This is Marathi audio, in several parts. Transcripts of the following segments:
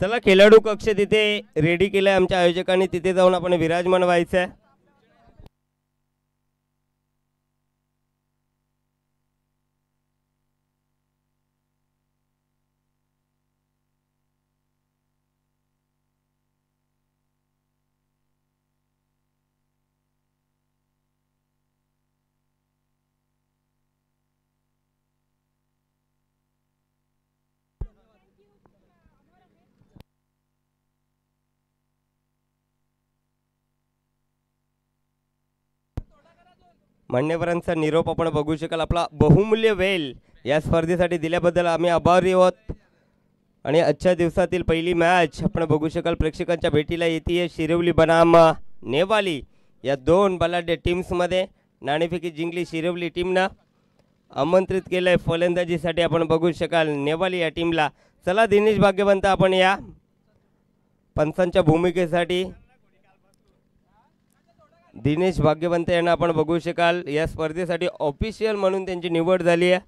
चला खेळाडू कक्ष तिथे रेडी केलाय आमच्या आयोजकांनी, तिथे जाऊन आपण विराजमान व्हायचं आहे. मान्यवरांचा निरोप आपण बघू शकाल. आपला बहुमूल्य वेळ या स्पर्धेसाठी दिल्याबद्दल आम्ही आभारी आहोत. आणि आजच्या दिवसातील पहिली मॅच आपण बघू शकाल प्रेक्षकांच्या भेटीला येते शिरवली बनाम नेवाली या दोन बलाढ्य टीम्समध्ये. नाणेफेकी जिंकली शिरवली टीमनं, आमंत्रित केलंय फलंदाजीसाठी आपण बघू शकाल नेवाली या टीमला. चला दिनेश भाग्यवंत आपण या पंचांच्या भूमिकेसाठी दिनेश भाग्यवंत यांना आपण बघू शकाल या स्पर्धेसाठी ऑफिशियल म्हणून त्यांची निवड झाली आहे.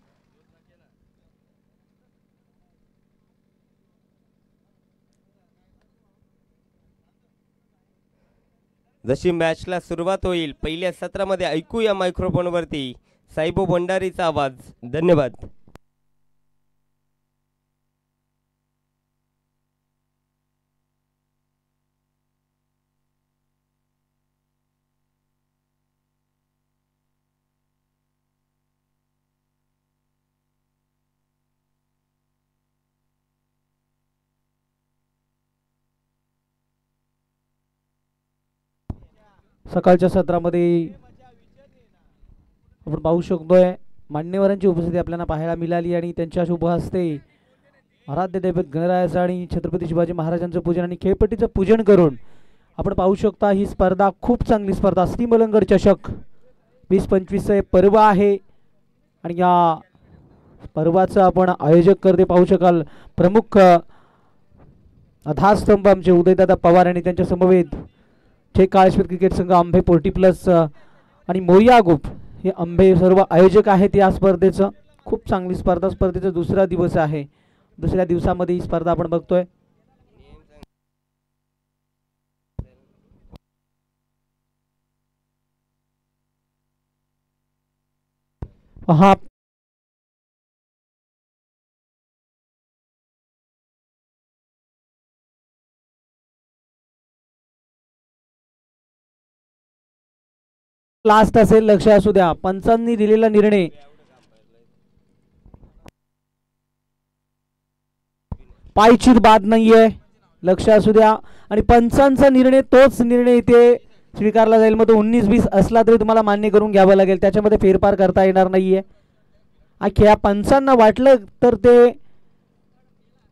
जशी मॅचला सुरुवात होईल पहिल्या सत्रामध्ये ऐकूया मायक्रोफोनवरती साईबो भंडारीचा आवाज. धन्यवाद. सकाळच्या सत्रामध्ये आपण पाहू शकतोय मान्यवरांची उपस्थिती आपल्याला पाहायला मिळाली आणि त्यांच्या शुभ हस्ते आराध्य दैवत गणरायाचं आणि छत्रपती शिवाजी महाराजांचं पूजन आणि खेळपट्टीचं पूजन करून आपण पाहू शकता ही स्पर्धा खूप चांगली स्पर्धा श्री मलंगड चषक 20-25 पर्व आहे. आणि या पर्वाचं आपण आयोजक करते पाहू शकाल प्रमुख आधारस्तंभ आमचे उदयदादा पवार आणि त्यांच्या समवेत ठेक काळेश्वर क्रिकेट संघ आंबे 40+ आणि मोरिया ग्रुप हे आंबे सर्व आयोजक आहेत या स्पर्धेचं. खूप चांगली स्पर्धा, स्पर्धेचा दुसरा दिवस आहे. दुसऱ्या दिवसामध्ये ही स्पर्धा आपण बघतोय. हा लास्ट असेल, लक्ष असू द्या. पंचांनी दिलेला निर्णय पायचीत बाद नाहीये, लक्ष असू द्या. आणि पंचांचा निर्णय तोच निर्णय इथे स्वीकारला जाईल. मग तो 19-20 असला तरी तुम्हाला मान्य करून घ्यावं लागेल, त्याच्यामध्ये फेरफार करता येणार नाहीये. या पंचांना वाटलं तर ते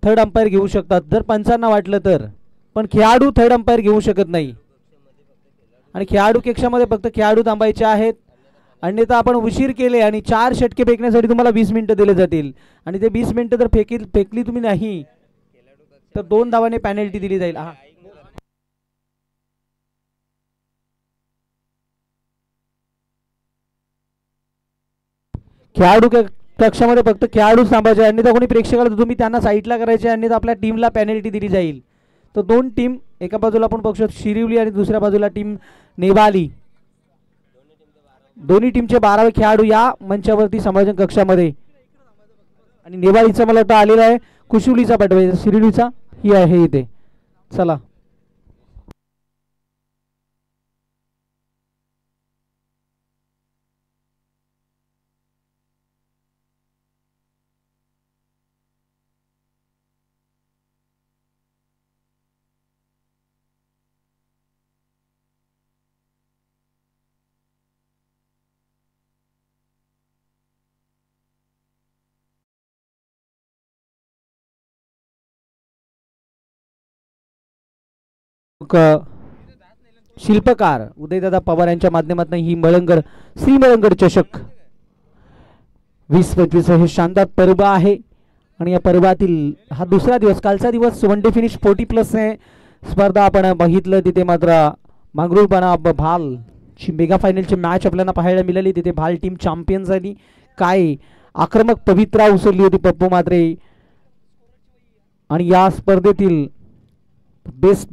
थर्ड अंपायर घेऊ शकतात, जर पंचांना वाटलं तर. पण खेळाडू थर्ड अंपायर घेऊ शकत नाही. आणि खेळाडू कक्षामध्ये फक्त खेळाडू थांबायचे आहेत, अन्यथा आपण उशीर केले आणि 4 षटके फेकण्यासाठी तुम्हाला 20 मिनिटं दिले जातील. आणि ते 20 मिनिटं जर फेकली तुम्ही नाही तर 2 धावाने पॅनल्टी दिली जाईल. खेळाडू कक्षामध्ये फक्त खेळाडूच थांबायचे, अन्यथा कोणी प्रेक्षकाला तुम्ही त्यांना साईडला करायचे, अन्यथा आपल्या टीमला पॅनल्टी दिली जाईल. तर 2 टीम एका बाजूला आपण बघू शकतो शिरिवली आणि दुसऱ्या बाजूला टीम नेवाली. दोन्ही टीमचे 12वे खेळाडू या मंचावरती समायोजन कक्षामध्ये. आणि नेवालीचा मला वाटतं आलेला आहे कुशिवलीचा पाठवाय, शिरिवलीचा ही आहे इथे. चला शिल्पकार उदयदादा पवार यांच्या माध्यमातून ही मलंगड श्री मलंगड चषक 20-25 हे शानदार पर्व आहे. आणि या पर्वातील हा दुसरा दिवस, कालचा दिवस 1 डे फिनिश 40+ ने स्पर्धा आपण बघितलं. तिथे मात्र मांगरूळपणा भाल ची मेगा फायनलची मॅच आपल्याला पाहायला मिळाली. तिथे भाल टीम चॅम्पियन झाली. काय आक्रमक पवित्रा उसरली होती पप्पू मात्रे. आणि या स्पर्धेतील best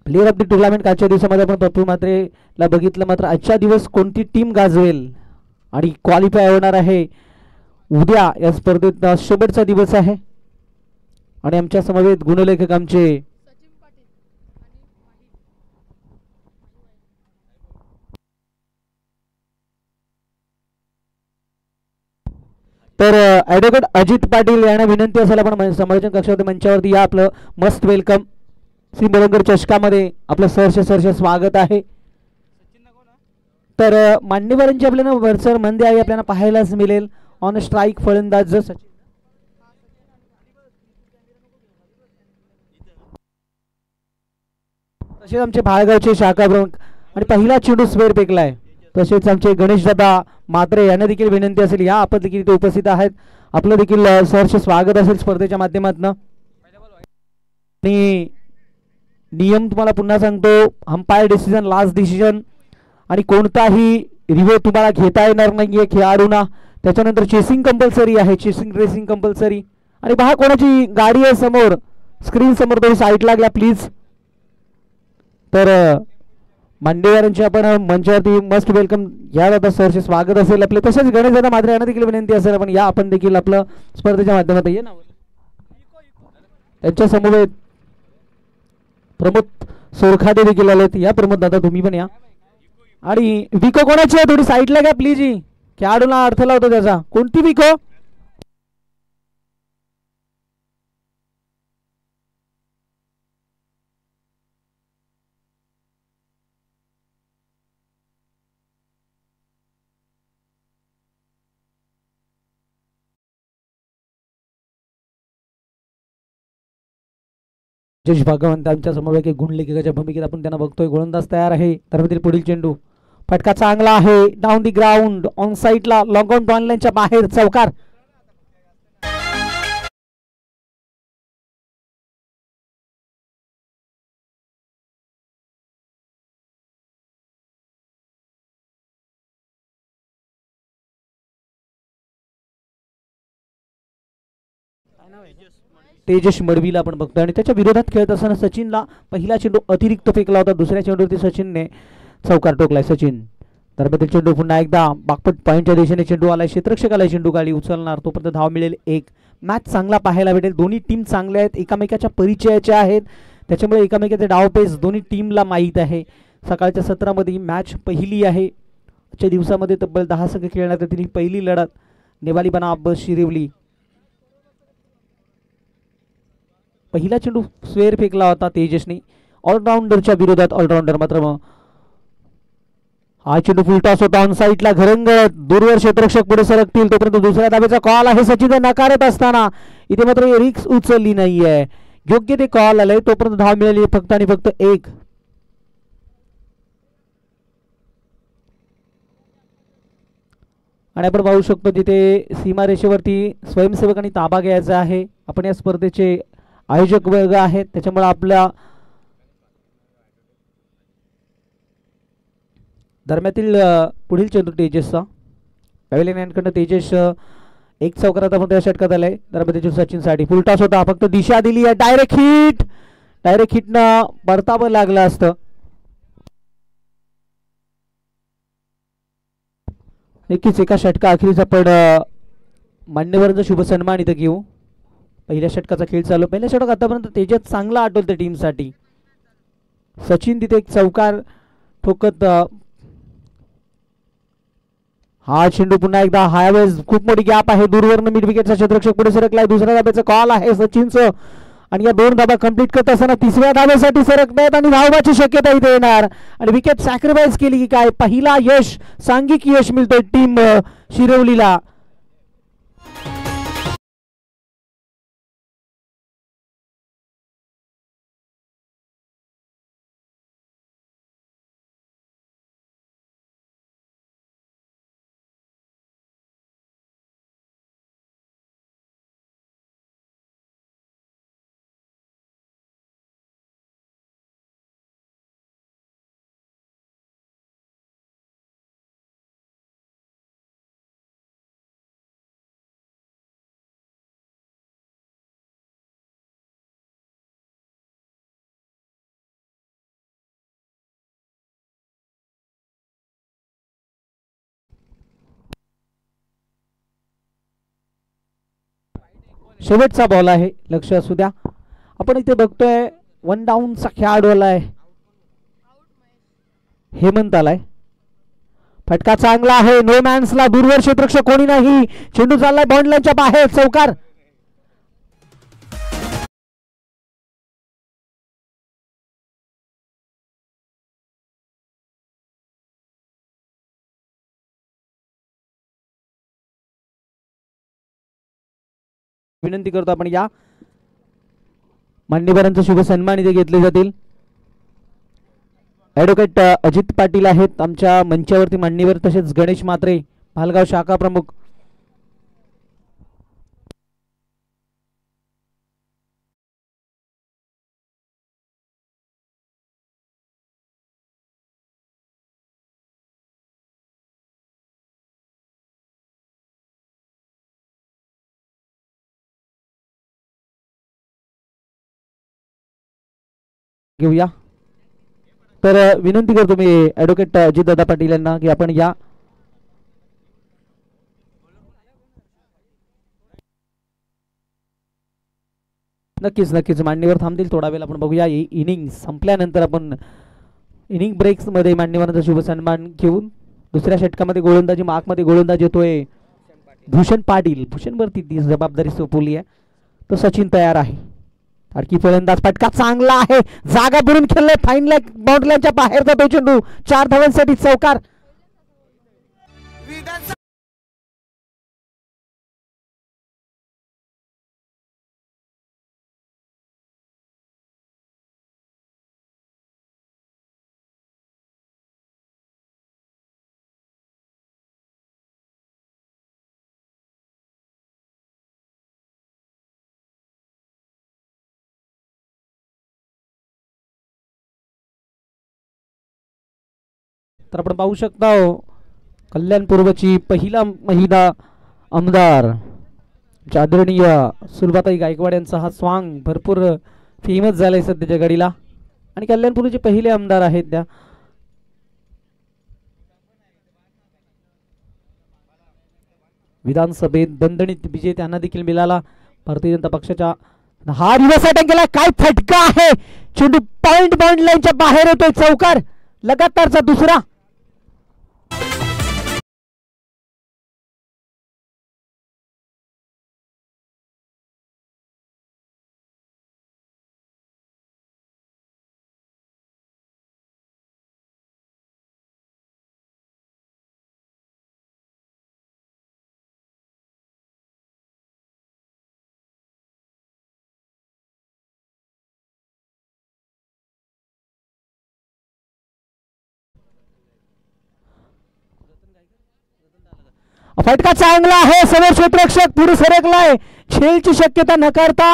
player of the tournament आजच्या दिवसामध्ये आपण पप्पू म्हात्रेला बघितलं. मात्र आजच्या दिवस कोणती टीम गाजवेल आणि क्वालिफाय होणार आहे उद्या या स्पर्धेत शेवटचा दिवस आहे. आणि आमच्या समवेत गुणलेखक आमचे तर ॲडव्होकेट अजित पाटील यांना विनंती असेल आपण समालोचन कक्षावरती मंचावरती या. आपलं मस्त वेलकम. श्री मलंगर चषकामध्ये आपलं सहर्ष स्वागत आहे. तर मान्यवरांची आपल्याला वरचढ मंदी आहे आपल्याला पाहायलाच मिळेल. ऑन स्ट्राईक फलंदाज सचिन, तसेच आमचे भाळगावचे शाखा प्रमुख आणि पहिला चेंडू स्वेर फेकलाय. तसेच आमचे गणेशदादा म्हात्रे यांना देखील विनंती असेल या आपण देखील इथे उपस्थित आहेत. आपलं देखील सहर्ष स्वागत असेल स्पर्धेच्या माध्यमातून. आणि नियम तुम्हाला पुन्हा सांगतो, अंपायर डिसिजन लास्ट डिसिजन आणि कोणताही रिव्ह्यू तुम्हाला घेता येणार नाहीये खेळाडूंना. त्याच्यानंतर चेसिंग कंपल्सरी आहे, चेसिंग रेसिंग कंपल्सरी. आणि पहा कोणाची गाडी आहे समोर, स्क्रीन समोर, थोडी साईड लागला प्लीज. तर मांडेकरांचे आपण मंचावरती मस्ट वेलकम या दादा सहर्ष स्वागत असेल आपले. तसेच गणेशदादा म्हात्रे यांना देखील विनंती असेल आपण या आपण देखील आपलं स्पर्धेच्या माध्यमातून ये ना. त्यांच्या समवेत प्रमोद सोरखादे देखील आलेत. या प्रमोद दादा तुम्ही पण या. आणि विको कोणाची आहे, थोडी साईडला घ्या प्लीज. ही खेळाडूला अर्थ लावतो त्याचा. कोणती विको? जश भगवंत आमच्या समोर एक गुणलेखकाच्या भूमिकेत आपण त्यांना बघतोय. गोलंदाज तयार आहे. तर पुढील चेंडू फटका चांगला आहे डाऊन दी ग्राउंड ऑन साईडला लॉंग ऑन ऑनलाईनच्या बाहेर चौकार. तेजस मडवीला आपण बघतोय आणि त्याच्या विरोधात खेळत असताना सचिनला पहिला चेंडू अतिरिक्त फेकला होता. दुसऱ्या चेंडूवरती सचिनने चौकार टोकलाय. सचिन दरम्यान चेंडू पुन्हा एकदा बागपट पॉईंटच्या दिशेने चेंडू आलाय. क्षेत्ररक्षकाला चेंडू गाडी उचलणार तोपर्यंत धाव मिळेल एक. मॅच चांगला पाहायला भेटेल. दोन्ही टीम चांगल्या आहेत, एकामेकाच्या परिचयाच्या आहेत, त्याच्यामुळे एकामेकाचे डावपेच दोन्ही टीमला माहीत आहे. सकाळच्या सत्रामध्ये ही मॅच पहिली आहे. आजच्या दिवसामध्ये तब्बल 10 संघ खेळण्यात येतील. पहिली लढत नेवाली बनाम शिरवली. पहिला चेंडू स्वेर फेकला होता तेजसने ऑलराऊंडरच्या विरोधात. ऑलराऊंडर मात्र हा चेंडू फुल टॉस होता ऑन साईडला घरंगळत. दूरवर क्षेत्ररक्षक पुढे सरकतील तोपर्यंत दुसऱ्या धावेचा कॉल आहे. सचिन नकारत असताना इथे मात्र रिक्स उचलली नाहीये. योग्य ते कॉल आलंय तोपर्यंत धाव मिळाली फक्त आणि फक्त एक. आणि आपण पाहू शकतो तिथे सीमारेषेवरती स्वयंसेवकांनी ताबा घ्यायचा आहे. आपण या स्पर्धेचे आयोजक वर्ग आहेत, त्याच्यामुळे आपल्या दरम्यातील पुढील चेंडू तेजसचा पॅव्हिलियन यांकडनं तेजस एक चौकारात आपण त्या षटकात आलाय. दरम्यान सचिनसाठी फुल टॉस होता, फक्त दिशा दिली आहे. डायरेक्ट हिट, डायरेक्ट हिटनं परतावं लागलं असतं. नक्कीच एका षटका अखेरीचा पण मान्यवरांचा शुभ सन्मान इथं घेऊ. पहिल्या षटकाचा खेळ चालू. पहिल्या षटक आतापर्यंत तेजस चांगला आठवतं टीमसाठी. सचिन तिथे एक चौकार ठोकत हा चेंडू पुन्हा एकदा हायवेज खूप मोठी गॅप आहे. दूरवरनं मिड विकेटचा क्षेत्ररक्षक पुढे सरकलाय. दुसऱ्या धाब्याचा कॉल आहे सचिनचं आणि या दोन धाबा कंप्लीट करत असताना तिसऱ्या धाब्यासाठी सरकतायत आणि धावाची शक्यता इथे येणार आणि विकेट सॅक्रिफाईस केली की काय. पहिला यश, सांघिक यश मिळतोय टीम शिरवलीला. शेवटचा बॉल आहे, लक्ष असू द्या. आपण इथे बघतोय 1 डाऊनचा खेळाडू आलाय, हेमंत आलाय. फटका चांगला आहे, नो मॅन्सला, दूरवर क्षेत्ररक्षक कोणी नाही. चेंडू चाललाय बॉन्ड लाईनच्या बाहेर, चौकार. विनंती करतो आपण या मान्यवरांचा शुभ सन्मान इथे घेतले जातील. ॲडव्होकेट अजित पाटील आहेत आमच्या मंचावरती मान्यवर, तसेच गणेश म्हात्रे भालगाव शाखा प्रमुख. घेऊया. तर विनंती करतो मी ॲडव्होकेट अजितदादा पाटील यांना की आपण या. नक्कीच नक्कीच मान्यवर थांबतील थोडा वेळ, आपण बघूया. इनिंग संपल्यानंतर आपण इनिंग ब्रेक्स मध्ये मान्यवरांचा शुभ सन्मान घेऊन दुसऱ्या षटकामध्ये गोलंदाजी मार्कमध्ये गोलंदाज येतोय भूषण पाटील. भूषण वरती ती जबाबदारी सोपवली आहे, तो सचिन तयार आहे. अडकी फलंदाज, फटका चांगला आहे, जागा बुरून खेळले, फाईन लाईन बाउंड्री लाईनच्या बाहेर जातो चेंडू. 4 धावांसाठी चौकार. तर आपण पाहू शकता कल्याण पूर्वची पहिला महिला आमदार आदरणीय सुलभाताई गायकवाड यांचा हा स्वांग भरपूर फेमस झालाय सध्याच्या घडीला, आणि कल्याणपूरचे पहिले आमदार आहेत त्या. विधानसभेत दणदणीत विजय त्यांना देखील मिळाला. भारतीय जनता पक्षाच्या हा दिवस अटॅक केला, काय फटका आहे, चेंडू पॉइंट बाउंड लाईनच्या बाहेर येतोय, चौकार. लगातारचा दुसरा. फटका चांगला आहे, समोर क्षेत्ररक्षक पुढे सरकलाय, खेळची शक्यता नकारता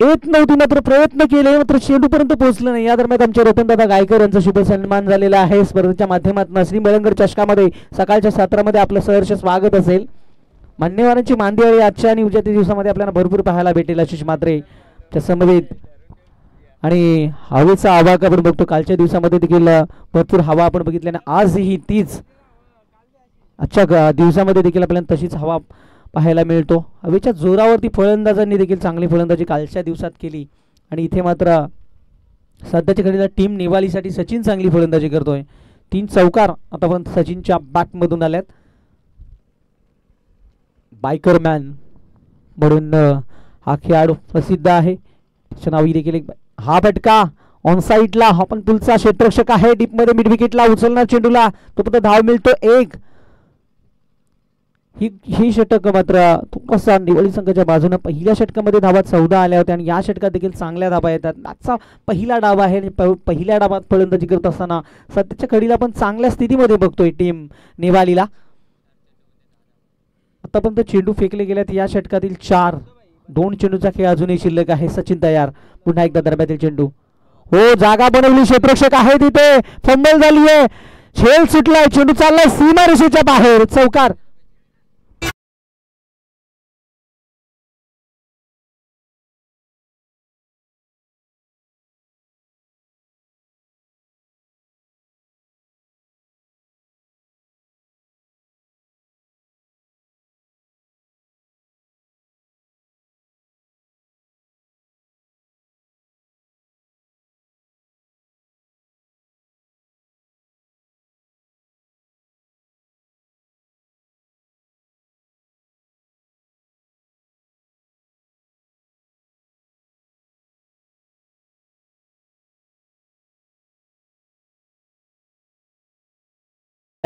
येत नव्हती, मात्र प्रयत्न केले, मात्र चेंडू पर्यंत पोहोचलं नाही. या दरम्यान आमच्या रतनदादा गायकर यांचा शुभ सन्मान झालेला आहे. स्पर्धेच्या माध्यमातून श्री मलंगर चषकामध्ये सकाळच्या सत्रामध्ये आपलं सहर्ष स्वागत असेल. मान्यवरांची मांदियाळी आजच्या आणि उद्याच्या दिवसामध्ये आपल्याला भरपूर पाहायला भेटेल. आशिष म्हात्रे च्या समवेत आणि हवेचा आवाका आपण बघतो, कालच्या दिवसामध्ये देखील भरपूर हवा आपण बघितल्याने आजही तीच आजच्या दिवसामध्ये देखील आपल्याला तशीच हवा पाहायला मिळतो. हवेच्या जोरावरती फलंदाजांनी देखील चांगली फलंदाजी कालच्या दिवसात केली, आणि इथे मात्र सध्याच्या घडीला टीम नेवालीसाठी सचिन चांगली फलंदाजी करतोय. 3 चौकार आतापर्यंत सचिनच्या बॅटमधून आल्यात. बायकरमॅन म्हणून हा खेळाडू प्रसिद्ध आहे, त्याच्या नावी देखील एक. हा फटका ऑन साईडला, हा पण पुलचा क्षेत्ररक्षक आहे, डीपमध्ये मिड विकेटला उचलणार चेंडूला, तोपर्यंत धाव मिळतो 1. ही षटक मात्र थोडासा निवळी संघाच्या बाजूने पहिल्या षटकामध्ये धावा 14 आल्या होत्या, आणि या षटकात देखील चांगल्या धावा येतात. आजचा पहिला डाव आहे, पहिल्या डावात फलंदाजी करत असताना सध्याच्या घडीला पण चांगल्या स्थितीमध्ये बघतोय टीम नेवालीला. आतापर्यंत चेंडू फेकले गेल्यात या षटकातील 4. 2 चेंडूचा खेळ अजूनही शिल्लक आहे. सचिन तयार, पुन्हा एकदा दरम्यातील चेंडू, हो जागा बनवली, क्षेत्ररक्षक आहे तिथे, फंबल झाली आहे, खेळ सुटलाय, चेंडू चाललाय सीमारेषेच्या बाहेर, चौकार.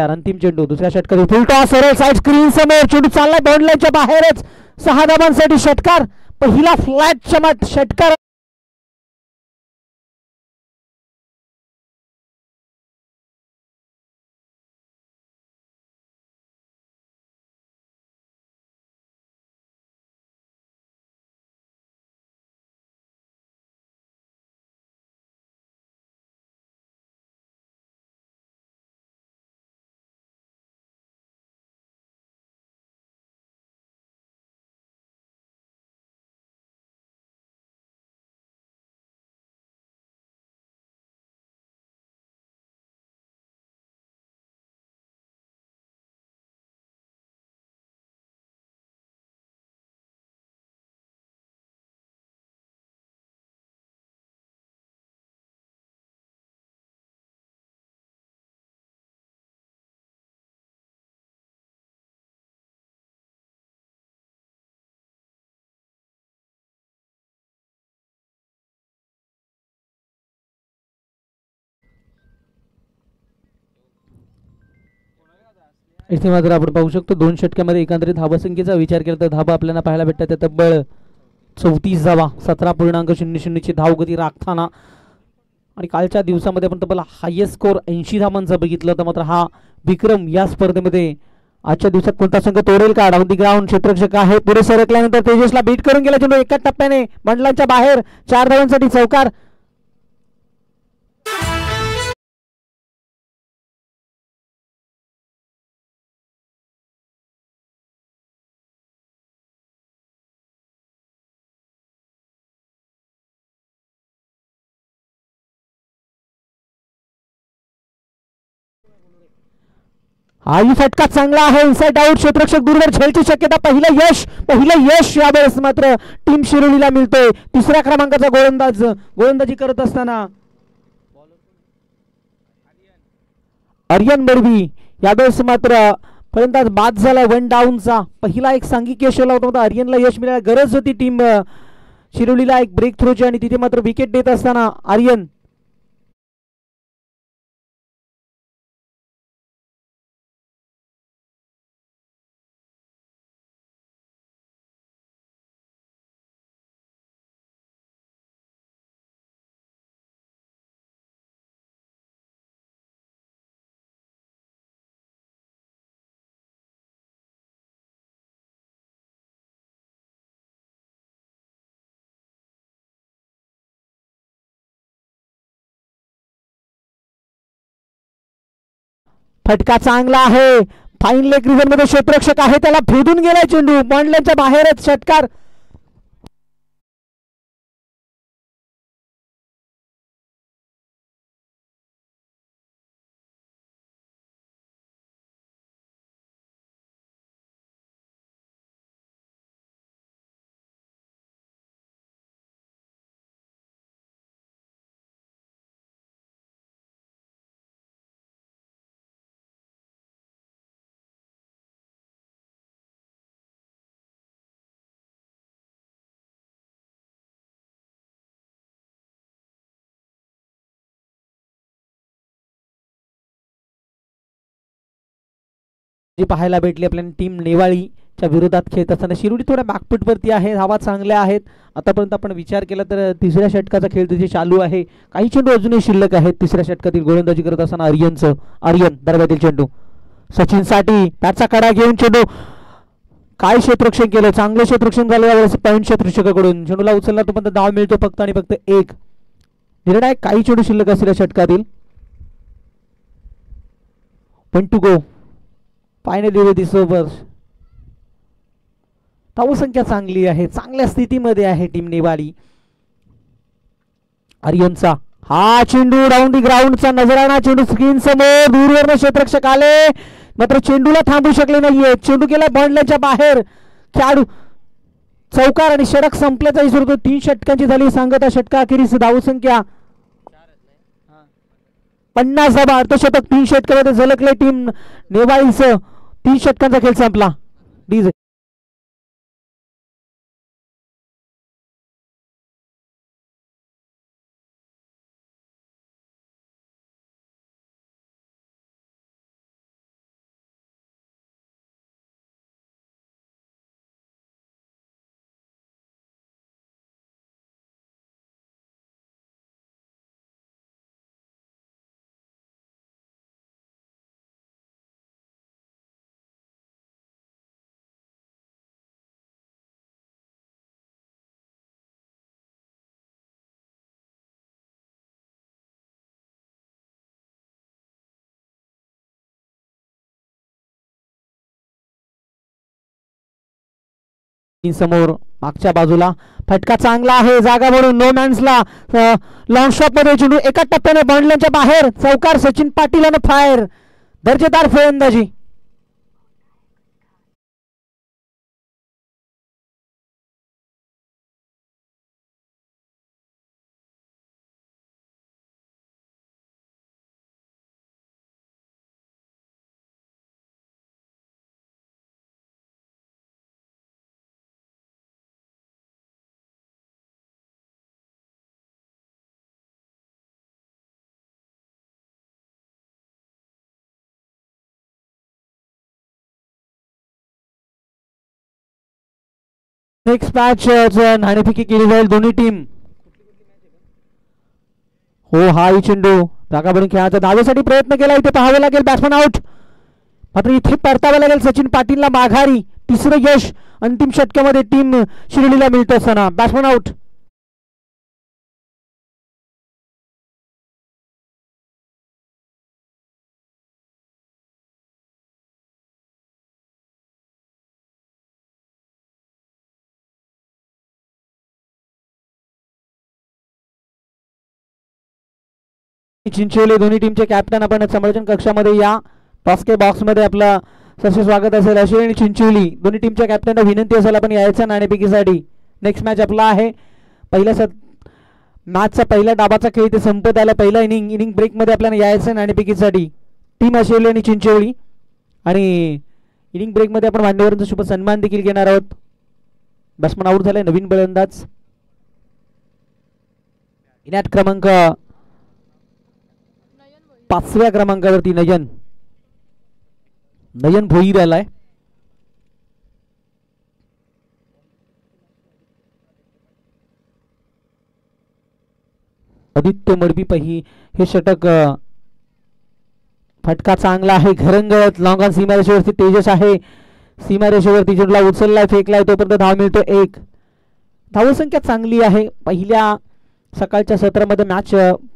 अंतिम चेंडू दुसऱ्या षटकात फुल टॉस सरळ साईड स्क्रीन समोर चेंडू चाललाय बाउंड्रीच्या बाहेरच 6 धावांसाठी षटकार पहिला फ्लॅट चमट षटकार इथे मात्र आपण पाहू शकतो 2 षटकामध्ये एकंदरीत धावसंख्येचा विचार केला तर धावा आपल्याला पाहायला भेटतात तब्बल 34 धावा 17.00 ची धावगती राखताना आणि कालच्या दिवसामध्ये आपण तब्बल हायेस्ट स्कोर 80 धावांचा बघितलं तर मात्र हा विक्रम या स्पर्धेमध्ये आजच्या दिवसात कोणता संघ तोडेल का डाऊन दी ग्राउंड क्षेत्ररक्षक आहे पुढे सरकल्यानंतर तेजसला बीट करून गेला चेंडू एका टप्प्याने बंडलांच्या बाहेर 4 धावांसाठी चौकार हाही फटका चांगला आहे इनसाइड आउट क्षेत्ररक्षक दूरवर झेलची शक्यता पहिलं यश यावेळेस मात्र टीम शिरोलीला मिळतोय तिसऱ्या क्रमांकाचा गोलंदाजी करत असताना आर्यन बडवी यावेळेस मात्र फलंदाज बाद झाला वन डाऊनचा पहिला एक सांघिक यश आला होता आर्यनला यश मिळायला गरज होती टीम शिरोलीला एक ब्रेक थ्रोची आणि तिथे मात्र विकेट देत असताना आर्यन फटका चांगला आहे फाईन लेग रिजन मध्ये क्षेत्ररक्षक आहे त्याला भेदून गेलाय चेंडू बॉन्डलांच्या बाहेरच षटकार जे पाहायला भेटले आपल्याला टीम नेवाळीच्या विरोधात खेळत असताना शिरोली थोड्या बॅकफुटवरती आहे धावा चांगल्या आहेत आतापर्यंत आपण विचार केला तर तिसऱ्या षटकाचा खेळ तिथे चालू आहे काही चेंडू अजूनही शिल्लक आहेत तिसऱ्या षटकातील गोलंदाजी करत असताना आर्यन दरम्यातील चेंडू सचिन साठी त्याचा कडा घेऊन चेंडू काय क्षेत्ररक्षण केलं चांगलं क्षेत्ररक्षण झालं यावेळेस पॉईंट क्षेत्ररक्षकाकडून चेंडूला उचलला तो पण धाव मिळतो फक्त आणि फक्त एक निर्णायक काही चेंडू शिल्लक असलेल्या षटकातील पण to go finally this over धावसंख्या चांगली आहे चांगल्या स्थितीमध्ये आहे टीम नेवाळी आर्यनचा हा चेंडू डाऊन दी ग्राउंडचा नजराणा चेंडू स्क्रीन समोर दूरवरनं क्षेत्ररक्षक आले मात्र चेंडूला थांबू शकले नाहीये चेंडू गेला बॉन्डलाच्या बाहेर खेळाडू चौकार आणि षटक संपल्याचा इशारा होतो 3 षटकांची झाली सांगता षटका अखेरीस धावसंख्या 50 धावा अर्धशतक 3 षटकामध्ये झलकले टीम नेवाळीचं 3 षटकांचा खेळ संपला डीजे समोर मागच्या बाजूला फटका चांगला आहे, जागा म्हणून नो मॅन्सला लॉंग शॉट मध्ये चेंडू एका टप्प्याने बाउंड्रीच्या बाहेर, चौकार सचिन पाटील आणि फायर, दर्जेदार फलंदाजी. नेक्स्ट मॅच नाणेफेकी केली जाईल दोन्ही टीम. हो हा चेंडू जागा बनून खेळाचा धावेसाठी प्रयत्न केला, इथे पाहावे लागेल बॅट्समन आउट. मात्र इथे परतावे लागेल सचिन पाटीलला माघारी. तिसरं यश अंतिम षटकामध्ये टीम शिर्डीला मिळत असताना बॅट्समन आउट. चिंचोली दोन्ही टीमचे कॅप्टन आपण संभाषण कक्षामध्ये या. टॉस्के बॉक्स मध्ये आपलं सरसे स्वागत असेल. अश्विन आणि चिंचोली दोन्ही टीमच्या कॅप्टनला विनंती असेल आपण यायचं नाणेफेकीसाठी. नेक्स्ट मॅच आपला आहे पहिल्या मॅचचा पहिल्या डाबाचा खेळ इथे संपत आला. पहिला इनिंग ब्रेक मध्ये आपल्याला यायचं नाणेफेकीसाठी. टीम अश्विन आणि चिंचोली आणि इनिंग ब्रेक मध्ये आपण मान्यवरांचा शुभ सन्मान देखील घेणार आहोत. बॅट्समन आउट झालाय नवीन फलंदाज इनाट क्रमांक 5व्या क्रमांकावरती नयन भोईर आलाय. आदित्य मडबी हे षटक फटका चांगला आहे, घरंगळत लॉंग ऑन सीमारेषेवरती तेजस आहे. सीमारेषेवरती चेंडूला उचललाय, फेकलाय, तोपर्यंत धाव मिळतो 1. धावसंख्या चांगली आहे. पहिल्या सकाळच्या सत्रामध्ये मॅच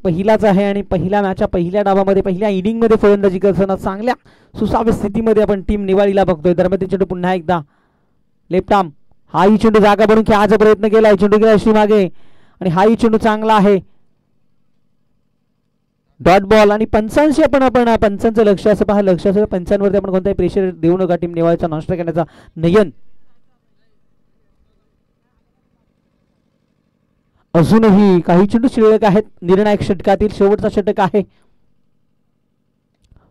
पहिलाच आहे आणि पहिल्या मॅचच्या पहिल्या डावामध्ये पहिल्या इनिंगमध्ये फलंदाजी करताना चांगल्या सुसाव्य स्थितीमध्ये आपण टीम निवाळीला बघतोय. दरम्यान चेंडू पुन्हा एकदा लेफ्ट आर्म, हाही चेंडू जागा बनून खेळाचा प्रयत्न केलाय, चेंडू गेला अशी मागे आणि हाही चेंडू चांगला आहे. डॉट बॉल आणि पंचांशी आपण पंचांचं लक्ष असं पहा, लक्ष असं पंचांवरती आपण कोणताही प्रेशर देऊ नका. टीम निवाळीचा नाश्ता करण्याचा नयन अजूनही काही चेंडू शिल्लक आहेत. निर्णायक षटकातील शेवटचा षटक आहे.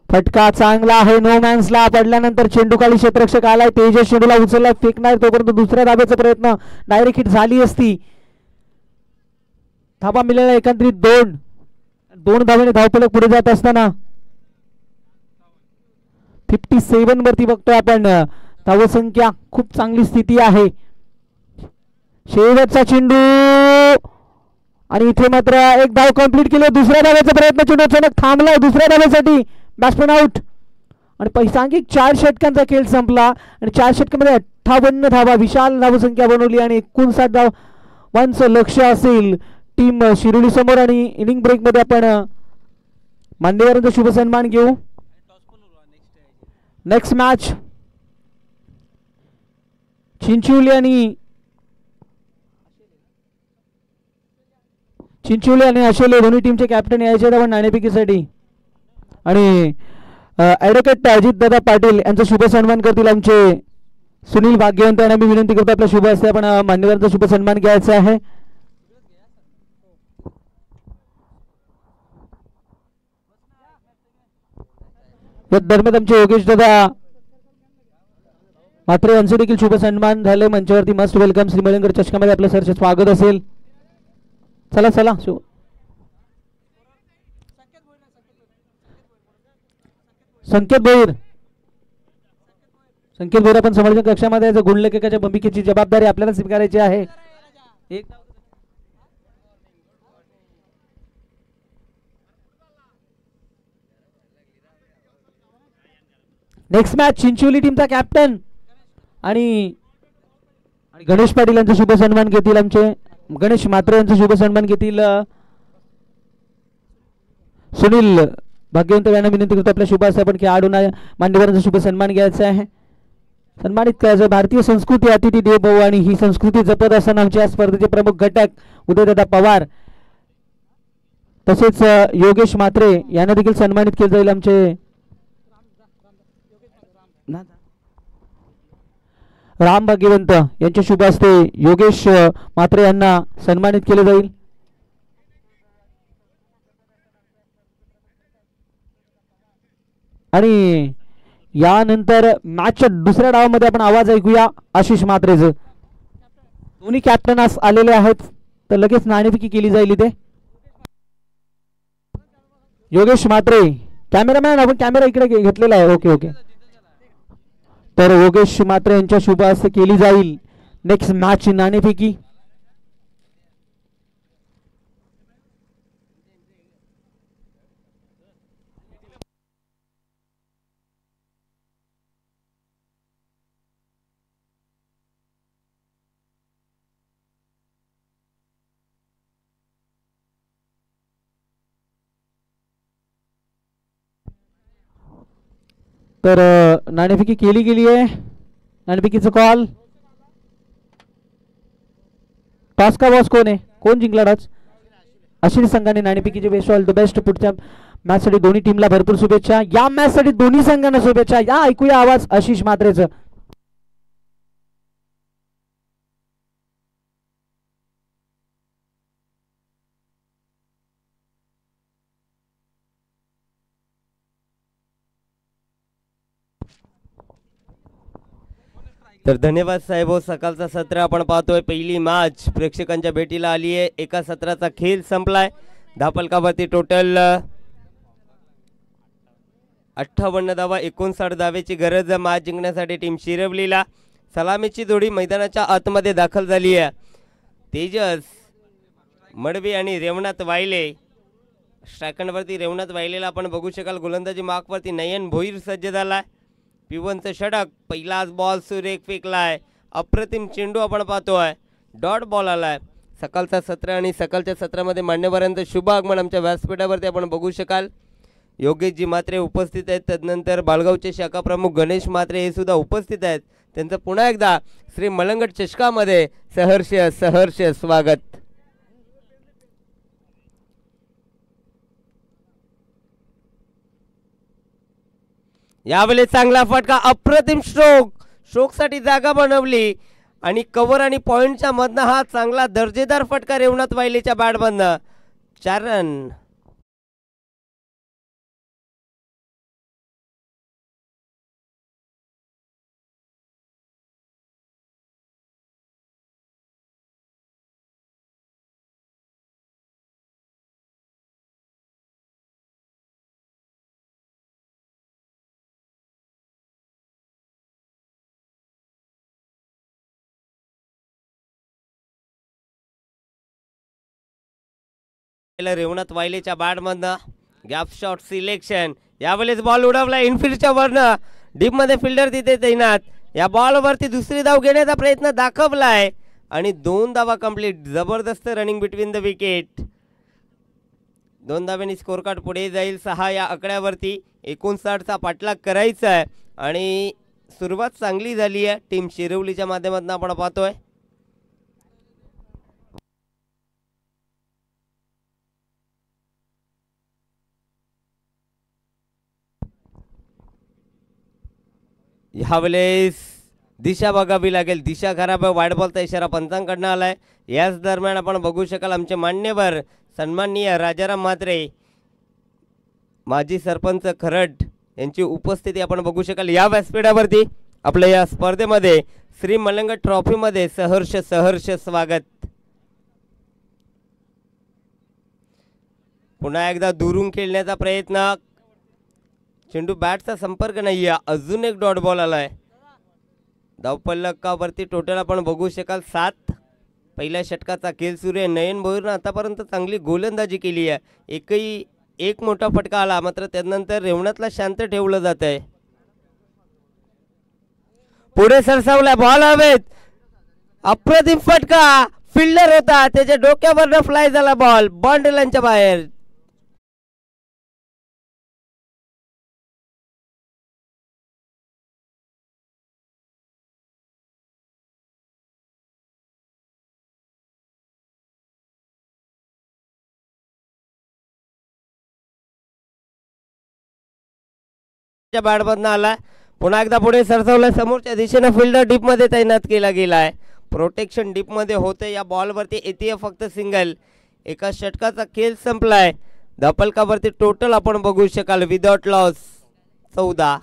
फटका चांगला आहे, नो मॅन्सला पडल्यानंतर चेंडू खाली क्षेत्ररक्षक आलाय, तेजस चेंडूला उचलला, फेकणार, तोपर्यंत दुसऱ्या धाब्याचा प्रयत्न, डायरेक्ट हिट झाली असती. धाबा मिळाला एकंदरीत 2 धावेने धावफलक पुढे जात असताना 57 वरती बघतोय आपण. धावसंख्या खूप चांगली स्थिती आहे. शेवटचा चेंडू आणि इथे मात्र एक धाव कंप्लीट केली. दुसऱ्या धाव्याचा प्रयत्न, चेंडू अचानक थांबलाय दुसऱ्या धाव्यासाठी, बॅट्समन आउट. आणि सांघिक 4 षटकांचा खेळ संपला आणि 4 षटकांमध्ये 58 धावा विशाल धावसंख्या बनवली आणि 59 धावांचं लक्ष असेल टीम शिरोली समोर. आणि इनिंग ब्रेक मध्ये आपण मान्यवरांचा शुभ सन्मान घेऊ. नेक्स्ट मॅच चिंचोली आणि अशोले दोन्ही टीमचे कॅप्टन यायचे आहेत आपण नाणेफेकीसाठी. आणि ॲडव्होकेट अजित दादा पाटील यांचा शुभ सन्मान करतील आमचे सुनील भाग्यवंत यांना मी विनंती करतो आपला शुभ असते आपण मान्यवरांचा शुभ सन्मान घ्यायचा आहे. या दरम्यान आमचे योगेश दादा मात्र यांचे देखील शुभ सन्मान झाले. मंचावरती मस्ट वेलकम. श्रीमळंकर चषकामध्ये आपलं सरचे स्वागत असेल. चला संकेत भोईर आपण समालोचन कक्षामध्ये गुणलेखकाच्या भूमिकेची जबाबदारी आपल्याला स्वीकारायची आहे. नेक्स्ट मॅच चिंचोली टीमचा कॅप्टन आणि गणेश पाटील यांचा शुभ सन्मान घेतील आमचे गणेश मात्रे यांचा शुभ सन्मान घेतील सुनील भाग्यवंत यांना विनंती करतो आपल्या शुभ असते आपण खेळाडूंना मान्यवरांचा शुभ सन्मान घ्यायचा आहे. सन्मानित करायचं. भारतीय संस्कृती अतिथी देव भाऊ आणि ही संस्कृती जपत असताना आमच्या स्पर्धेचे प्रमुख घटक उदयदादा पवार तसेच योगेश म्हात्रे यांना देखील सन्मानित केले जाईल. आमचे राम भाग्यवंत यांच्या शुभ हस्ते योगेश म्हात्रे यांना सन्मानित केले जाईल. आणि यानंतर मॅचच्या दुसऱ्या डावामध्ये आपण आवाज ऐकूया आशिष म्हात्रेचं. दोन्ही कॅप्टन आज आलेले आहेत तर लगेच नाणेफेकी केली जाईल इथे. योगेश म्हात्रे कॅमेरामॅन आपण कॅमेरा इकडे घेतलेला आहे. Okay okay. तर योगेश म्हात्रे यांच्या शुभ हस्ते केली जाईल नेक्स्ट मॅच नाणेफेकी. तर नाणेफेकी केली गेली आहे. नाणेफेकीचं कॉल टॉस का बॉस कोण आहे, कोण जिंकला टॉस? अश्विनी संघाने नाणेफेकीचे बेस्ट ऑल द बेस्ट. पुढच्या मॅच साठी दोन्ही टीमला भरपूर शुभेच्छा. या मॅच साठी दोन्ही संघांना शुभेच्छा. या ऐकूया आवाज आशिष म्हात्रेचं. तर धन्यवाद साहेब हो. सकाळचा सत्र आपण पाहतोय. पहिली मॅच प्रेक्षकांच्या भेटीला आली आहे. एका सत्राचा खेळ संपलाय. धापलकावरती टोटल 58 धावा, 59 धावेची गरज मॅच जिंकण्यासाठी टीम शिरवलीला. सलामीची जोडी मैदानाच्या आतमध्ये दाखल झाली आहे. तेजस मडवी आणि रेवनाथ वायले स्ट्रायकरवरती. रेवनाथ वायलेला आपण बघू शकाल. गोलंदाजी मार्कवरती नयन भोईर सज्ज झालाय. पिवनचं षटक. पहिलाच बॉल सुरेख फेकलाय. अप्रतिम चेंडू आपण पाहतोय. डॉट बॉल आलाय. सकाळचा सत्र आणि सकाळच्या सत्रामध्ये मान्यवरांचं शुभ आगमन आमच्या व्यासपीठावरती आपण बघू शकाल. योगेशजी म्हात्रे उपस्थित आहेत. तदनंतर बाळगावचे शाखा प्रमुख गणेश म्हात्रे हे सुद्धा उपस्थित आहेत. त्यांचं पुन्हा एकदा श्री मलंगट चषकामध्ये सहर्ष सहर्ष स्वागत. यावेळी चांगला फटका. अप्रतिम स्ट्रोक साठी जागा बनवली आणि कव्हर आणि पॉइंटच्या मधनं हा चांगला दर्जेदार फटका रेवनाथ वायलेच्या बॅटमधनं. 4 रन. रेवनाथ वायलेच्या बॅटमधनं गॅप शॉट सिलेक्शन. यावेळेस बॉल उडवला इनफिल्डच्या वरनं. डीप मध्ये फिल्डर तिथे तैनात. या बॉलवरती दुसरी धाव घेण्याचा प्रयत्न दाखवलाय आणि 2 धावा कंप्लीट. जबरदस्त रनिंग बिटवीन द विकेट. 2 धाव्यांनी स्कोर कार्ड पुढे जाईल. 6 या आकड्यावरती 59चा पाठलाग करायचा आहे आणि सुरुवात चांगली झाली आहे टीम शिरवलीच्या माध्यमातून आपण पाहतोय. ह्यावेळेस दिशा बघावी लागेल. दिशा खराब आहे. वाईड बॉलचा इशारा पंचांकडनं आलाय. याच दरम्यान आपण बघू शकाल आमचे मान्यवर सन्माननीय राजाराम म्हात्रे माजी सरपंच खरड यांची उपस्थिती आपण बघू शकाल. या व्यासपीठावरती आपल्या या स्पर्धेमध्ये श्री मलंगट ट्रॉफीमध्ये सहर्ष सहर्ष स्वागत. पुन्हा एकदा दुरून खेळण्याचा प्रयत्न. चेंडू बॅटचा संपर्क नाही आहे. अजून एक डॉट बॉल आलाय. धावफलकावरती टोटल आपण बघू शकाल 7. पहिल्या षटकाचा खेळ सुरू आहे. नयन भोईरनं आतापर्यंत चांगली गोलंदाजी केली आहे. एक मोठा फटका आला मात्र त्यानंतर रेवणातला शांत ठेवलं जात आहे. पुढे सरसावला बॉल हवेत. अप्रतिम फटका. फिल्डर होता त्याच्या डोक्यावरनं फ्लाय झाला बॉल बाउंड्रीलाईनच्या बाहेर. बॅटमधनं आला, पुन्हा एकदा पुढे सरसवलं, समोरच्या दिशेनं फिल्डर डीप मध्ये तैनात केला गेलाय. प्रोटेक्शन डीप मध्ये होते. या बॉलवरती येते फक्त सिंगल. एका षटकाचा खेळ संपलाय. धपलकावरती टोटल आपण बघू शकाल विदाउट लॉस 14.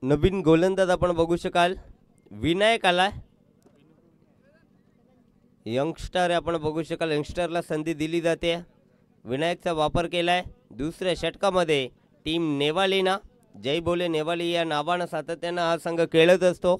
नवीन गोलंदाज आपण बघू शकाल विनायक आलाय. यंगस्टर आपण बघू शकाल. यंगस्टरला संधी दिली जाते. विनायकचा वापर केलाय. दुसऱ्या षटकामध्ये टीम नेवालीना, जय बोले नेवाली या नावानं सातत्यानं हा संघ खेळत असतो.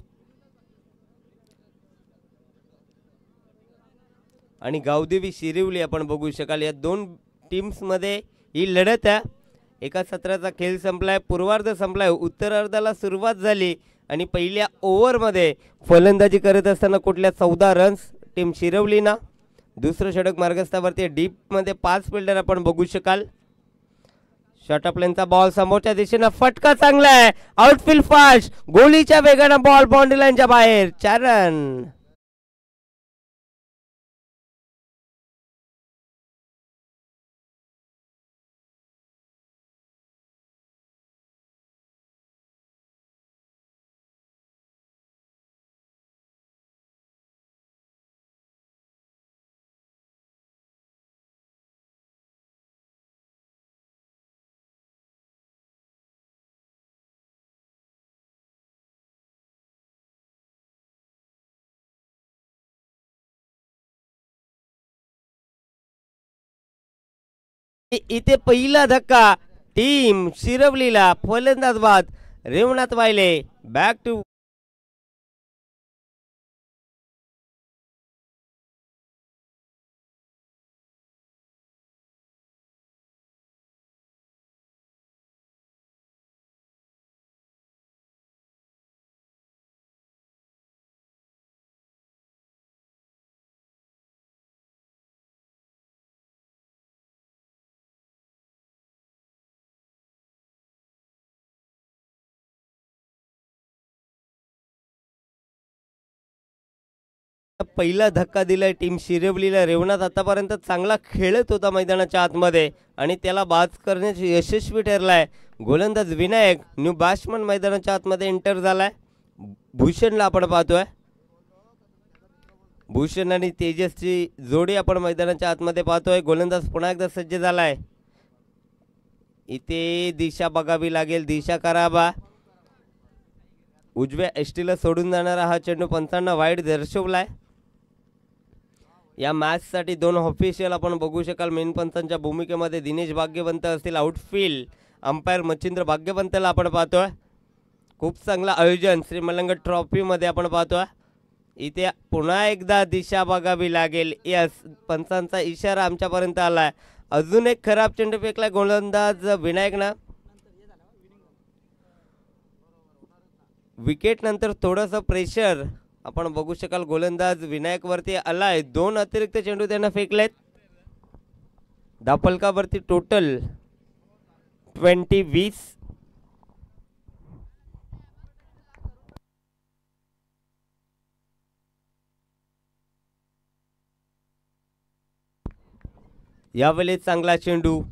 आणि गावदेवी शिरिवली आपण बघू शकाल. या दोन टीम्स मध्ये ही लढत आहे. एका सत्राचा खेळ संपलाय. पूर्वार्ध संपलाय. उत्तरार्धाला सुरुवात झाली आणि पहिल्या ओव्हरमध्ये फलंदाजी करत असताना कुठल्या 14 रन्स टीम शिरवलीना. दुसरं षटक मार्गस्थावरती डीप मध्ये 5 फिल्डर आपण बघू शकाल. शॉर्ट प्लेनचा बॉल समोरच्या दिशेनं फटका चांगला आहे. Outfield fast. गोलीच्या वेगानं बॉल बाउंड्री लाईनच्या बाहेर. 4 रन. इथे पहिला धक्का टीम शिरवलीला. फलंदाज बाद रेवनाथ वायले. बॅक टू पहिला धक्का दिलाय टीम शिरवलीला. रेवनाथ आतापर्यंत चांगला खेळत होता मैदानाच्या आतमध्ये आणि त्याला बाद करण्याचे यशस्वी ठरलाय. गोलंदाज विनायक न्यू बॅट्समन मैदानाच्या आतमध्ये एंटर झालाय. भूषणला आपण पाहतोय. भूषण आणि तेजसची जोडी आपण मैदानाच्या आतमध्ये पाहतोय. गोलंदाज पुन्हा एकदा सज्ज झालाय. इथे दिशा बघावी लागेल. दिशा कराबा. उजव्या एसटीला सोडून जाणारा हा चेंडू पंचांना वाईट दर्शवलाय. या मॅच साठी 2 ऑफिशियल आपण बघू शकाल. मेन पंचांच्या भूमिकेमध्ये दिनेश भाग्यवंत असतील. आउटफील्ड अंपायर मच्छिंद्र भाग्यवंतला आपण पाहतोय. खूप चांगलं आयोजन श्री मलंग ट्रॉफी मध्ये आपण पाहतोय. इथे पुन्हा एकदा दिशा बघावी लागेल. यस, पंचांचा इशारा आमच्यापर्यंत आलाय. अजून एक खराब चेंडू फेकलाय गोलंदाज विनायकनं. विकेट नंतर थोडंसं प्रेशर आपण बघू शकाल गोलंदाज विनायक वरती आलाय. 2 अतिरिक्त चेंडू त्यांना फेकलेत. धापलकावरती टोटल 20-20. यावेळी चांगला चेंडू.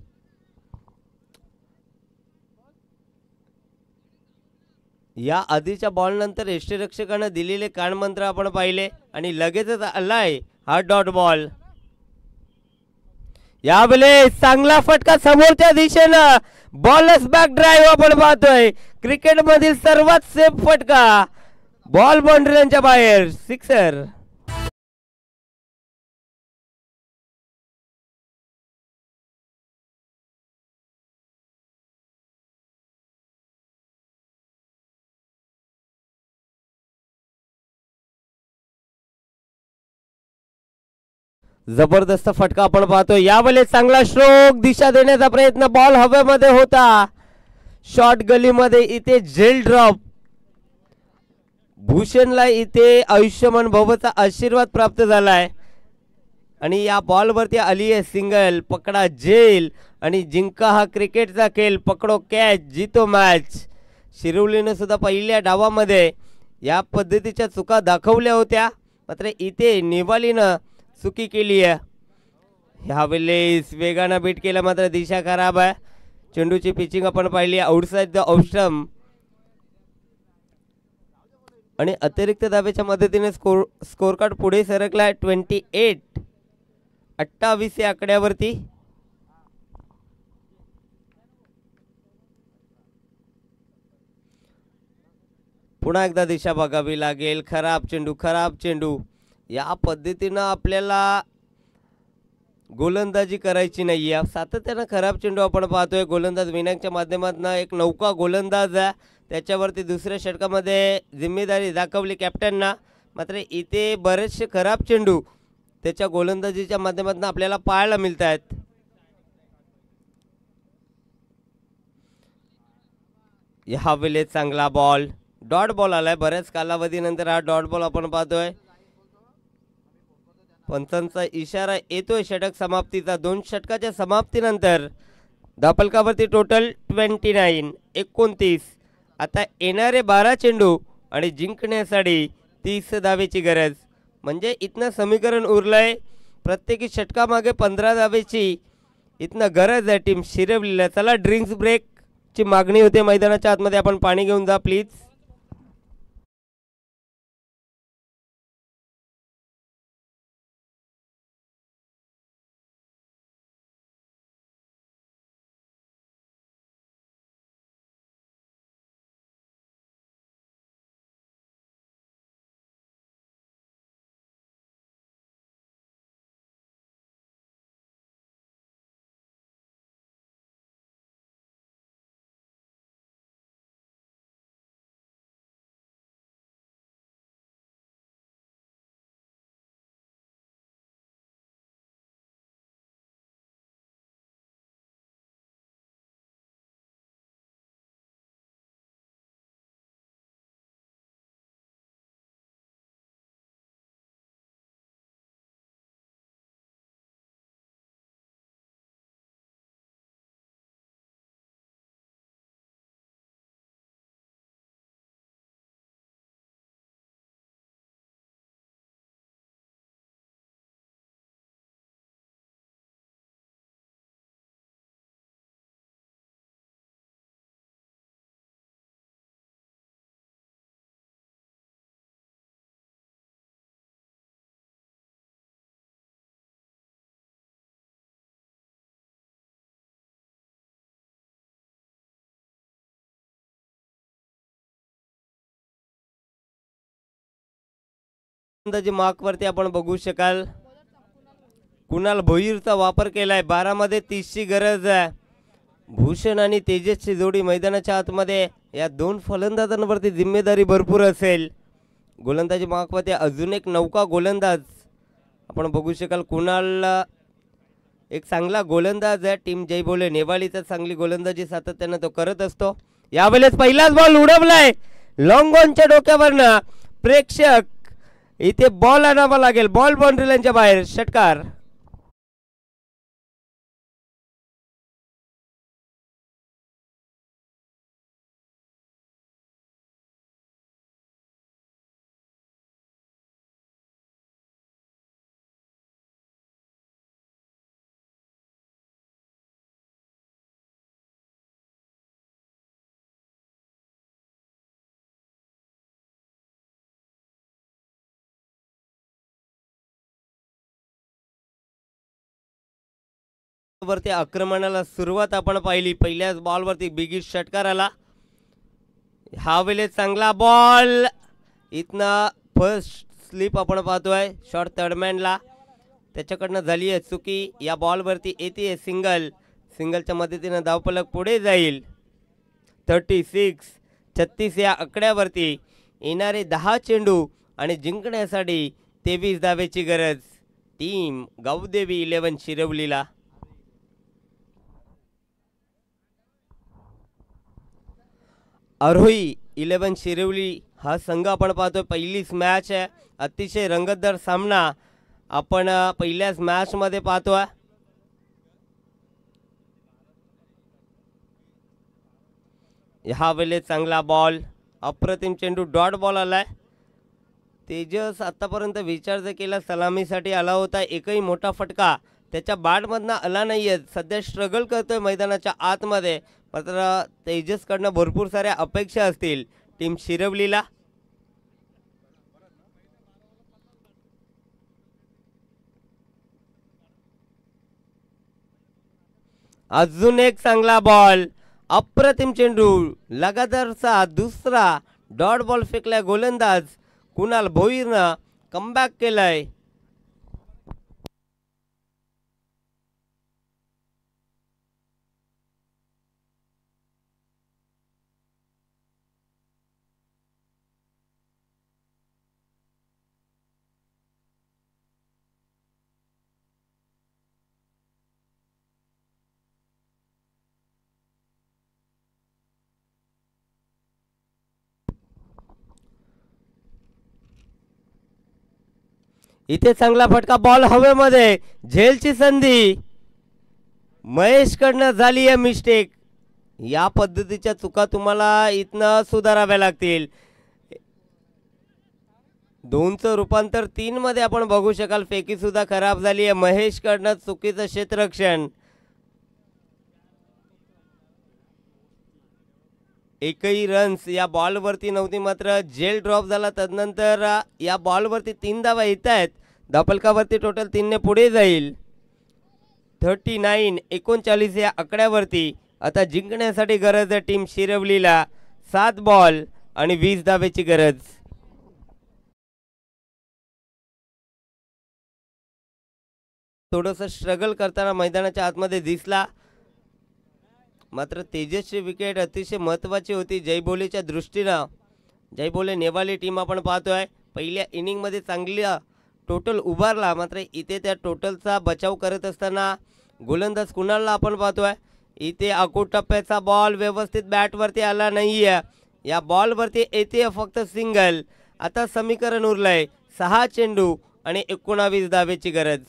या आधीच्या बॉल नंतर यष्टीरक्षकानं दिलेले कानमंत्र आपण पाहिले आणि लगेचच आलाय हा डॉट बॉल. यावेळी चांगला फटका समोरच्या दिशेनं. बॉलच बॅक ड्राईव्ह आपण पाहतोय. क्रिकेट मधील सर्वात सेफ फटका. बॉल बाउंड्री लाईनच्या बाहेर. सिक्सर. जबरदस्त फटका आपण पाहतो. यावेळेस चांगला स्ट्रोक दिशा देण्याचा प्रयत्न, बॉल हवेमध्ये होता, शॉर्ट गलीमध्ये. इथे झेल ड्रॉप. भूषणला इथे आयुष्यमान भवचा आशीर्वाद प्राप्त झालाय आणि या बॉलवरती आली आहे सिंगल. पकडा झेल आणि जिंका हा क्रिकेटचा खेळ. पकडो कॅच, जितो मॅच. शिरवलीने सुद्धा पहिल्या डावामध्ये या पद्धतीच्या चुका दाखवल्या होत्या, मात्र इथे नेवालीनं चुकी केली आहे. ह्यावेळेस वेगानं बीट केलं, मात्र दिशा खराब आहे. चेंडूची पिचिंग आपण पाहिली आउटसाइड द ऑफ आणि अतिरिक्त धावेच्या मदतीने स्कोर कार्ड पुढे सरकलाय. 28 या आकड्यावरती. पुन्हा एकदा दिशा बघावी लागेल. खराब चेंडू. या पद्धतीनं आपल्याला गोलंदाजी करायची नाही आहे. सातत्यानं खराब चेंडू आपण पाहतोय. गोलंदाज विनायकच्या माध्यमातून एक नौका गोलंदाज आहे, त्याच्यावरती दुसऱ्या षटकामध्ये जिम्मेदारी दाखवली कॅप्टनना. मात्र इथे बरेचसे खराब चेंडू त्याच्या गोलंदाजीच्या माध्यमातून आपल्याला पाहायला मिळत आहेत. ह्या वेळेस चांगला बॉल, डॉट बॉल आलाय. बऱ्याच कालावधीनंतर हा डॉट बॉल आपण पाहतोय. पंचांचा इशारा येतोय षटक समाप्तीचा. 2 षटकाच्या समाप्तीनंतर धापलकावरती टोटल 29. आता येणारे 12 चेंडू आणि जिंकण्यासाठी 30 धावेची गरज. म्हणजे इथनं समीकरण उरलंय प्रत्येकी षटकामागे 15 धावेची इथनं गरज आहे टीम शिरवलेल्या. चला ड्रिंक्स ब्रेकची मागणी होते मैदानाच्या आतमध्ये. आपण पाणी घेऊन जा प्लीज. गोलंदाजी मार्कवरती आपण बघू शकाल कुणाल भोईरचा वापर केलाय. 12 मध्ये 30ची गरज आहे. भूषण आणि तेजसची जोडी मैदानाच्या आतमध्ये. या 2 फलंदाजांवरती जिम्मेदारी भरपूर असेल. गोलंदाजी मार्कवरती अजून एक नौका गोलंदाज आपण बघू शकाल. कुणाल एक चांगला गोलंदाज आहे. टीम जय बोले नेवाळीचा चांगली गोलंदाजी सातत्यानं तो करत असतो. यावेळेस पहिलाच बॉल उडवलाय लॉंग ऑनच्या डोक्यावरनं. प्रेक्षक इथे बॉल आणावा लागेल. बॉल बाउंड्री लाईनच्या बाहेर. षटकार. वरती आक्रमणाला सुरुवात आपण पाहिली. पहिल्याच बॉलवरती बिगी षटकार आला. हा वेळेस चांगला बॉल. इथनं फर्स्ट स्लिप आपण पाहतोय शॉर्ट थर्डमॅनला. त्याच्याकडनं झाली आहे चुकी. या बॉलवरती येते सिंगलच्या मदतीनं धावफलक पुढे जाईल. 36 या आकड्यावरती येणारे 10 चेंडू आणि जिंकण्यासाठी 23 धावेची गरज. टीम गावदेवी 11 शिरवलीला. आरोही 11 शिरवली हा संघ आपण पाहतोय. पहिलीच मॅच आहे, अतिशय रंगतदार सामना आपण पहिल्याच मॅच मध्ये पाहतोय. ह्या वेळेस चांगला बॉल, अप्रतिम चेंडू, डॉट बॉल आलाय. तेजस आतापर्यंत विचार जर केला सलामीसाठी आला होता, एकही मोठा फटका त्याच्या बॅटमधनं आला नाहीये. सध्या स्ट्रगल करतोय मैदानाच्या आतमध्ये, मात्र तेजसकडनं भरपूर साऱ्या अपेक्षा असतील टीम शिरवलीला. अजून एक चांगला बॉल, अप्रतिम चेंडू, लगातारचा दुसरा डॉट बॉल फेकलाय गोलंदाज कुणाल भोईरनं, कमबॅक केलाय. इथे चांगला फटका, बॉल हवेमध्ये, झेलची संधी, महेशकडनं झाली आहे मिस्टेक. या पद्धतीच्या चुका तुम्हाला इथनं सुधाराव्या लागतील. 2चं रूपांतर 3 मध्ये आपण बघू शकाल. फेकी सुद्धा खराब झाली आहे महेशकडनं, चुकीचं क्षेत्ररक्षण. एकही रन्स या बॉलवरती नव्हती, मात्र जेल ड्रॉप झाला. तदनंतर या बॉलवरती 3 धावा येत आहेत. धापलकावरती टोटल 3 ने पुढे जाईल. 39-39 या आकड्यावरती आता जिंकण्यासाठी गरज आहे टीम शिरवलीला. 7 बॉल आणि 20 धावेची गरज. थोडंसं स्ट्रगल करताना मैदानाच्या आतमध्ये दिसला, मात्र तेजसची विकेट अतिशय महत्त्वाची होती जयबोलेच्या दृष्टीनं. जयबोले नेवाली टीम आपण पाहतोय पहिल्या इनिंगमध्ये चांगली टोटल उभारला, मात्र इथे त्या टोटलचा बचाव करत असताना गोलंदाज कुणालला आपण पाहतोय. इथे आखूड टप्प्याचा बॉल व्यवस्थित बॅटवरती आला नाहीये. या बॉलवरती येते फक्त सिंगल. आता समीकरण उरलंय 6 चेंडू आणि 19 धावेची गरज.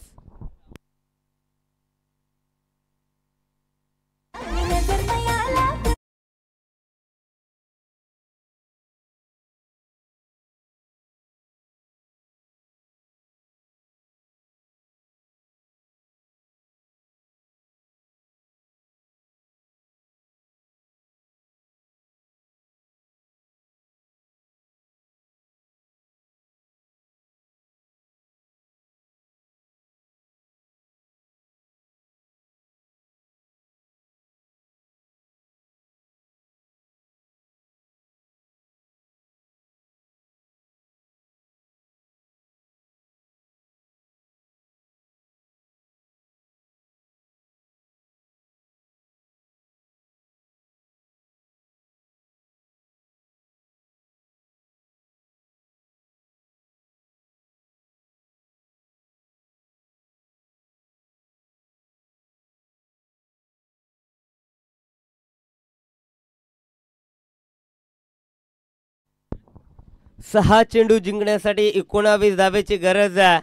सहा चेंडू जिंकण्यासाठी 19 धावेची गरज आहे.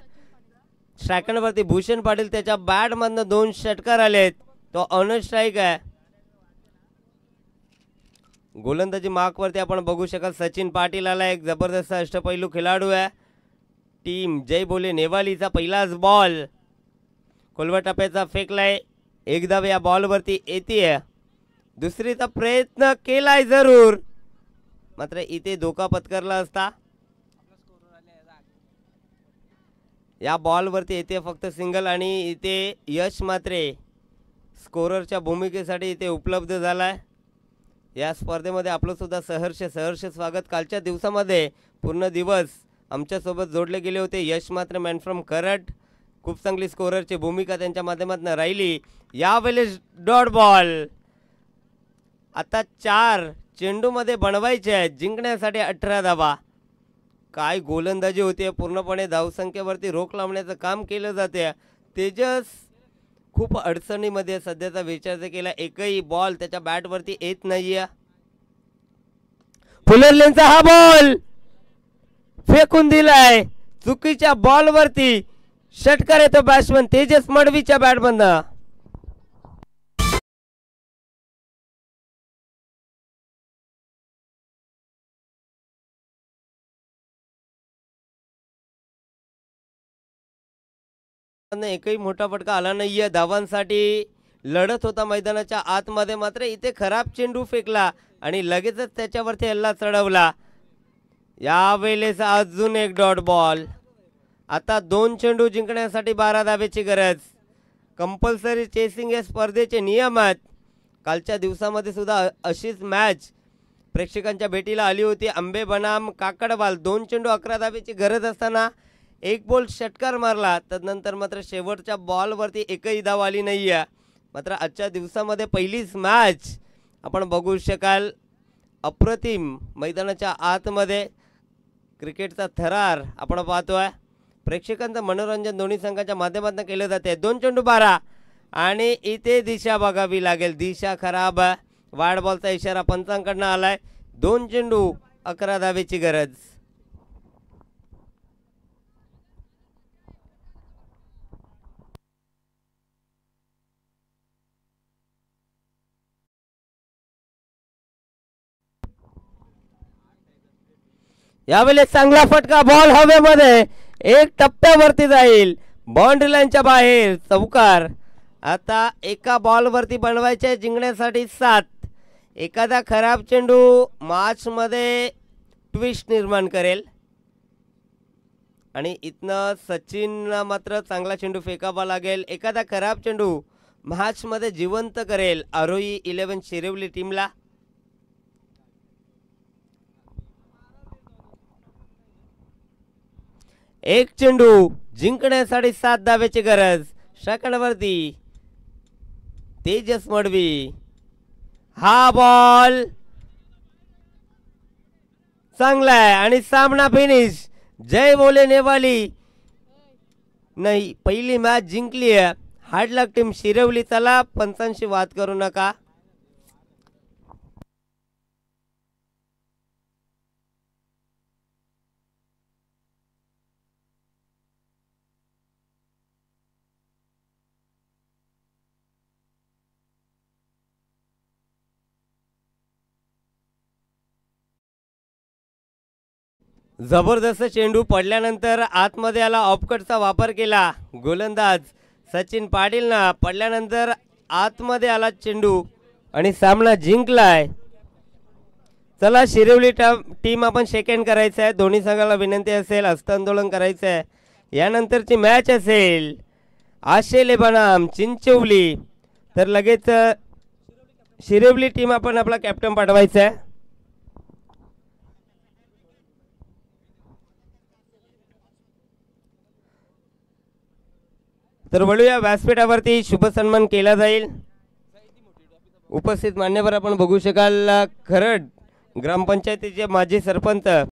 स्ट्रायकरवरती भूषण पाटील, त्याच्या बॅट मधनं 2 षटकार आलेत. तो ऑन स्ट्राईक आहे. गोलंदाजी मार्क वरती आपण बघू शकाल सचिन पाटील आला, एक जबरदस्त अष्टपैलू खेळाडू आहे. टीम जय बोले नेवालीचा पहिलाच बॉल कोलवा टप्प्याचा फेकलाय. एक धाव या बॉलवरती येते. दुसरीचा प्रयत्न केलाय जरूर, मात्र इथे धोका पत्करला असता. या बॉलवरती येते फक्त सिंगल आणि इथे यश मात्रे स्कोररच्या भूमिकेसाठी इथे उपलब्ध झालाय. या स्पर्धेमध्ये आपलं सुद्धा सहर्ष स्वागत. कालच्या दिवसामध्ये पूर्ण दिवस आमच्यासोबत जोडले गेले होते यश मात्रे, मॅन फ्रॉम करट. खूप चांगली स्कोररची भूमिका त्यांच्या माध्यमातून राहिली. यावेळेस डॉट बॉल. आता 4 चेंडूमध्ये बनवायचे आहेत जिंकण्यासाठी 18 धावा. काय गोलंदाजी होते, पूर्णपणे धावसंख्येवरती रोख लावण्याचं काम केलं जाते. तेजस खूप अडचणीमध्ये सध्याचा विचार केला, एकही बॉल त्याच्या बॅटवरती येत नाहीये. फुलरलेनचा हा बॉल फेकून दिलाय चुकीच्या बॉलवरती. षटकार येतो बॅट्समन तेजस मडवीच्या बॅटमधनं. एकही मोठा फटका आला नाहीये. धावांसाठी लढत होता मैदानाच्या आतमध्ये, मात्र इथे खराब चेंडू फेकला आणि लगेचच त्याच्यावरती हल्ला चढवला. यावेळेस अजून एक डॉट बॉल. आता 2 चेंडू जिंकण्यासाठी 12 धावेची गरज. कंपल्सरी चेसिंग हे स्पर्धेचे नियम आहेत. कालच्या दिवसामध्ये सुद्धा अशीच मॅच प्रेक्षकांच्या भेटीला आली होती. आंबे बनाम काकडवाल 2 चेंडू 11 धावेची गरज असताना एक बॉल षटकार मारला. तदनंतर मात्र शेवटच्या बॉलवरती एकही धाव आली नाही आहे. मात्र आजच्या दिवसामध्ये पहिलीच मॅच आपण बघू शकाल. अप्रतिम मैदानाच्या आतमध्ये क्रिकेटचा थरार आपण पाहतोय. प्रेक्षकांचं मनोरंजन दोन्ही संघाच्या माध्यमातून केलं जाते. 2 चेंडू 12 आणि इथे दिशा बघावी लागेल. दिशा खराब आहे. वाढ बॉलचा इशारा पंचांकडनं आलाय. 2 चेंडू 11 धावेची गरज. यावेळेस चांगला फटका, बॉल हवेमध्ये, एक टप्प्यावरती जाईल, बाउंड्री लाईनच्या बाहेर, चौकार. आता एका बॉलवरती बनवायचे जिंकण्यासाठी 7. एखादा खराब चेंडू मॅचमध्ये ट्विस्ट निर्माण करेल आणि इथनं सचिनला मात्र चांगला चेंडू फेकावा लागेल. एखादा खराब चेंडू मॅचमध्ये जिवंत करेल आरोही 11 शिरवली टीमला. एक चेंडू जिंकण्यासाठी 7 धावेची गरज. सेकंडवरती तेजस मडवी. हा बॉल चांगला आहे आणि सामना फिनिश. जय बोले नेवाली नाही, पहिली मॅच जिंकली आहे. हार्ड लक टीम शिरवली. चला पंचांशी वाद करू नका. जबरदस्त चेंडू पडल्यानंतर आतमध्ये आला. ऑफकटचा वापर केला गोलंदाज सचिन पाटीलनं. पडल्यानंतर आतमध्ये आला चेंडू आणि सामना जिंकलाय. चला शिरवली टीम आपण सेकंड करायचं आहे. दोन्ही संघाला विनंती असेल हस्तांदोलन करायचं आहे. यानंतरची मॅच असेल आशेले बनाम चिंचवली. तर लगेच शिरवली टीम आपण आपला कॅप्टन पाठवायचा आहे. तर वळूया व्यासपीठावरती. शुभ सन्मान केला जाईल. उपस्थित मान्यवर आपण बघू शकाल. खरड ग्रामपंचायतीचे माजी सरपंच